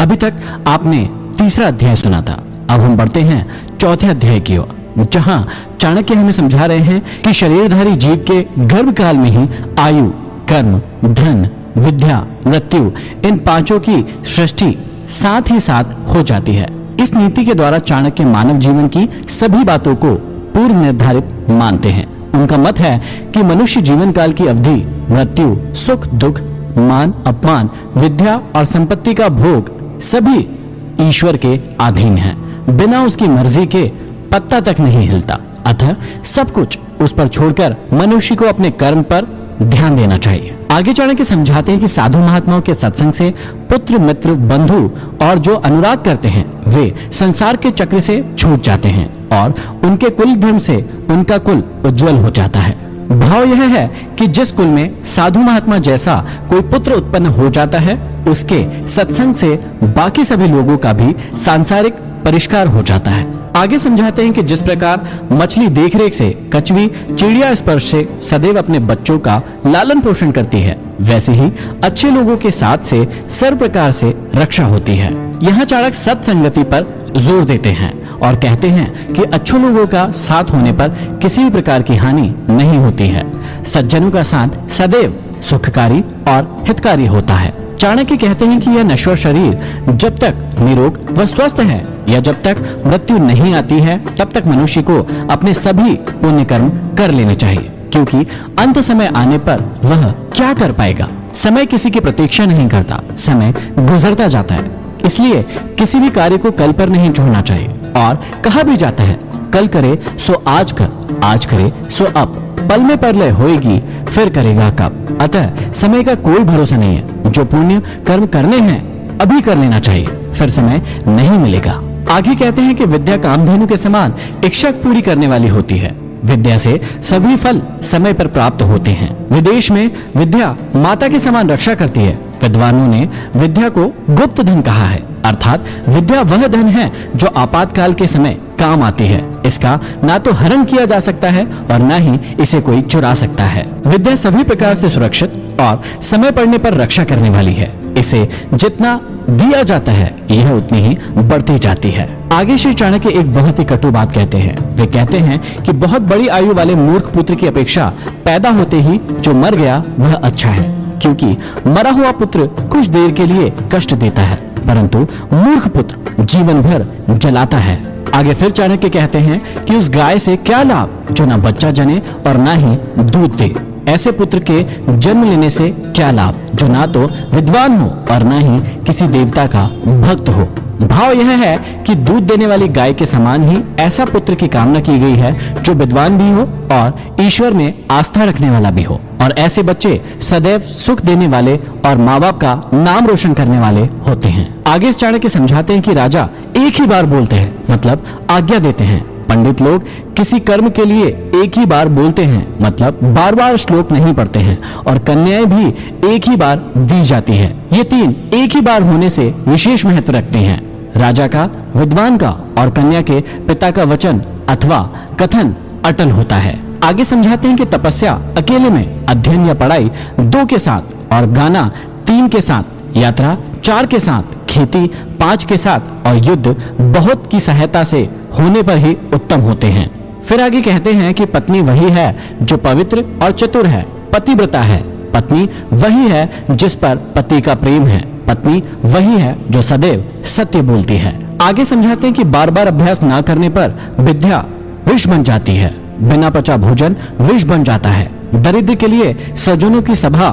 अभी तक आपने तीसरा अध्याय सुना था। अब हम बढ़ते हैं चौथे अध्याय की ओर, जहां चाणक्य हमें समझा रहे हैं कि शरीरधारी जीव के गर्भ काल में ही आयु, कर्म, धन, विद्या, मृत्यु इन पांचों की सृष्टि साथ ही साथ हो जाती है। इस नीति के द्वारा चाणक्य मानव जीवन की सभी बातों को पूर्व निर्धारित मानते हैं। उनका मत है कि मनुष्य जीवन काल की अवधि मृत्यु, सुख, दुख, मान, अपमान, विद्या और संपत्ति का भोग सभी ईश्वर के अधीन है। बिना उसकी मर्जी के पत्ता तक नहीं हिलता। अतः सब कुछ उस पर छोड़कर मनुष्य को अपने कर्म पर ध्यान देना चाहिए। आगे चाणक्य समझाते हैं कि साधु महात्माओं के सत्संग से पुत्र, मित्र, बंधु और जो अनुराग करते हैं वे संसार के चक्र से छूट जाते हैं और उनके कुल धर्म से उनका कुल उज्जवल हो जाता है। भाव यह है कि जिस कुल में साधु महात्मा जैसा कोई पुत्र उत्पन्न हो जाता है, उसके सत्संग से बाकी सभी लोगों का भी सांसारिक परिष्कार हो जाता है। आगे समझाते हैं कि जिस प्रकार मछली देखरेख से, कछुई चिड़िया स्पर्श से सदैव अपने बच्चों का लालन पोषण करती है, वैसे ही अच्छे लोगों के साथ से सर्व प्रकार से रक्षा होती है। यहाँ चाणक्य सत्संगति पर जोर देते हैं और कहते हैं कि अच्छे लोगों का साथ होने पर किसी भी प्रकार की हानि नहीं होती है। सज्जनों का साथ सदैव सुखकारी और हितकारी होता है। चाणक्य कहते हैं कि यह नश्वर शरीर जब तक निरोग व स्वस्थ है या जब तक मृत्यु नहीं आती है, तब तक मनुष्य को अपने सभी पुण्य कर्म कर लेने चाहिए, क्योंकि अंत समय आने पर वह क्या कर पाएगा। समय किसी की प्रतीक्षा नहीं करता, समय गुजरता जाता है। इसलिए किसी भी कार्य को कल पर नहीं छोड़ना चाहिए। और कहा भी जाता है, कल करे सो आज कर, आज करे सो अब, पल में परलय होएगी फिर करेगा कब। अतः समय का कोई भरोसा नहीं है। जो पुण्य कर्म करने हैं अभी कर लेना चाहिए, फिर समय नहीं मिलेगा। आगे कहते हैं कि विद्या कामधेनु के समान इच्छा पूरी करने वाली होती है। विद्या से सभी फल समय पर प्राप्त होते हैं। विदेश में विद्या माता के समान रक्षा करती है। विद्वानों ने विद्या को गुप्त धन कहा है, अर्थात विद्या वह धन है जो आपातकाल के समय काम आती है। इसका ना तो हरण किया जा सकता है और ना ही इसे कोई चुरा सकता है। विद्या सभी प्रकार से सुरक्षित और समय पड़ने पर रक्षा करने वाली है। इसे जितना दिया जाता है यह उतनी ही बढ़ती जाती है। आगे श्री चाणक्य एक बहुत ही कटु बात कहते हैं। वे कहते हैं कि बहुत बड़ी आयु वाले मूर्ख पुत्र की अपेक्षा पैदा होते ही जो मर गया वह अच्छा है, क्योंकि मरा हुआ पुत्र कुछ देर के लिए कष्ट देता है, परंतु मूर्ख पुत्र जीवन भर जलाता है। आगे फिर चाणक्य कहते हैं कि उस गाय से क्या लाभ जो ना बच्चा जने और ना ही दूध दे। ऐसे पुत्र के जन्म लेने से क्या लाभ जो ना तो विद्वान हो और ना ही किसी देवता का भक्त हो। भाव यह है कि दूध देने वाली गाय के समान ही ऐसा पुत्र की कामना की गई है जो विद्वान भी हो और ईश्वर में आस्था रखने वाला भी हो। और ऐसे बच्चे सदैव सुख देने वाले और माँ बाप का नाम रोशन करने वाले होते हैं। आगे इस चाणक्य समझाते हैं कि राजा एक ही बार बोलते हैं, मतलब आज्ञा देते हैं। पंडित लोग किसी कर्म के लिए एक ही बार बोलते हैं, मतलब बार बार श्लोक नहीं पढ़ते हैं। और कन्याएं भी एक ही बार दी जाती है। ये तीन एक ही बार होने से विशेष महत्व रखती हैं। राजा का, विद्वान का और कन्या के पिता का वचन अथवा कथन अटल होता है। आगे समझाते हैं कि तपस्या अकेले में, अध्ययन या पढ़ाई 2 के साथ और गाना 3 के साथ, यात्रा 4 के साथ, खेती 5 के साथ और युद्ध बहुत की सहायता से होने पर ही उत्तम होते हैं। फिर आगे कहते हैं कि पत्नी वही है जो पवित्र और चतुर है, पतिव्रता है। पत्नी वही है जिस पर पति का प्रेम है। पत्नी वही है जो सदैव सत्य बोलती है। आगे समझाते हैं कि बार बार अभ्यास ना करने पर विद्या विष बन जाती है। बिना पचा भोजन विष बन जाता है। दरिद्र के लिए सज्जनों की सभा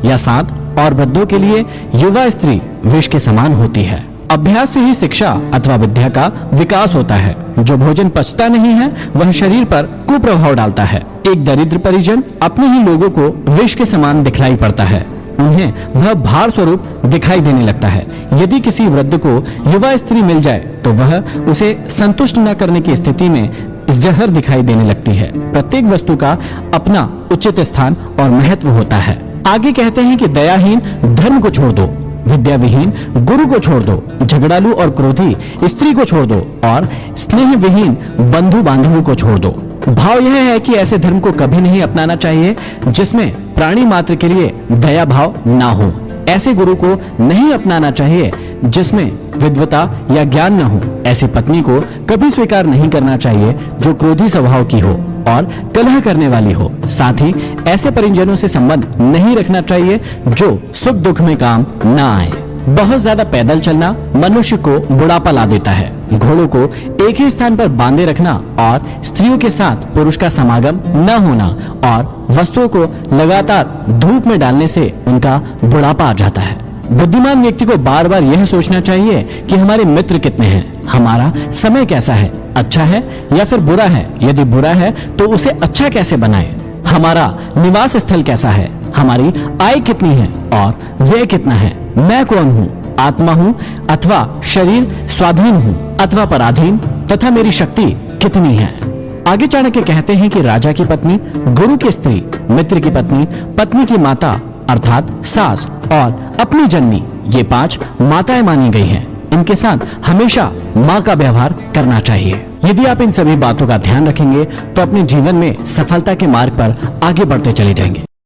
या साथ और वृद्धों के लिए युवा स्त्री विष के समान होती है। अभ्यास से ही शिक्षा अथवा विद्या का विकास होता है। जो भोजन पचता नहीं है वह शरीर पर कुप्रभाव डालता है। एक दरिद्र परिजन अपने ही लोगों को विष के समान दिखलाई पड़ता है। उन्हें वह भार स्वरूप दिखाई देने लगता है। यदि किसी वृद्ध को युवा स्त्री मिल जाए तो वह उसे संतुष्ट न करने की स्थिति में जहर दिखाई देने लगती है। प्रत्येक वस्तु का अपना उचित स्थान और महत्व होता है। आगे कहते हैं कि दयाहीन धर्म को छोड़ दो, विद्या विहीन गुरु को छोड़ दो, झगड़ालू और क्रोधी स्त्री को छोड़ दो और स्नेह विहीन बंधु बांधवों को छोड़ दो। भाव यह है कि ऐसे धर्म को कभी नहीं अपनाना चाहिए जिसमें प्राणी मात्र के लिए दया भाव ना हो। ऐसे गुरु को नहीं अपनाना चाहिए जिसमें विद्वता या ज्ञान न हो। ऐसी पत्नी को कभी स्वीकार नहीं करना चाहिए जो क्रोधी स्वभाव की हो और कलह करने वाली हो। साथ ही ऐसे परिजनों से संबंध नहीं रखना चाहिए जो सुख दुख में काम न आए। बहुत ज्यादा पैदल चलना मनुष्य को बुढ़ापा ला देता है। घोड़ों को एक ही स्थान पर बांधे रखना और स्त्रियों के साथ पुरुष का समागम न होना और वस्तुओं को लगातार धूप में डालने से उनका बुढ़ापा आ जाता है। बुद्धिमान व्यक्ति को बार बार यह सोचना चाहिए कि हमारे मित्र कितने हैं, हमारा समय कैसा है, अच्छा है या फिर बुरा है। यदि बुरा है तो उसे अच्छा कैसे बनाए, हमारा निवास स्थल कैसा है, हमारी आय कितनी है और व्यय कितना है, मैं कौन हूँ, आत्मा हूँ अथवा शरीर, स्वाधीन हूँ अथवा पराधीन, तथा मेरी शक्ति कितनी है। आगे चाणक्य कहते हैं कि राजा की पत्नी, गुरु की स्त्री, मित्र की पत्नी, पत्नी की माता अर्थात सास और अपनी जननी, ये 5 माताएं मानी गई हैं। इनके साथ हमेशा माँ का व्यवहार करना चाहिए। यदि आप इन सभी बातों का ध्यान रखेंगे तो अपने जीवन में सफलता के मार्ग पर आगे बढ़ते चले जाएंगे।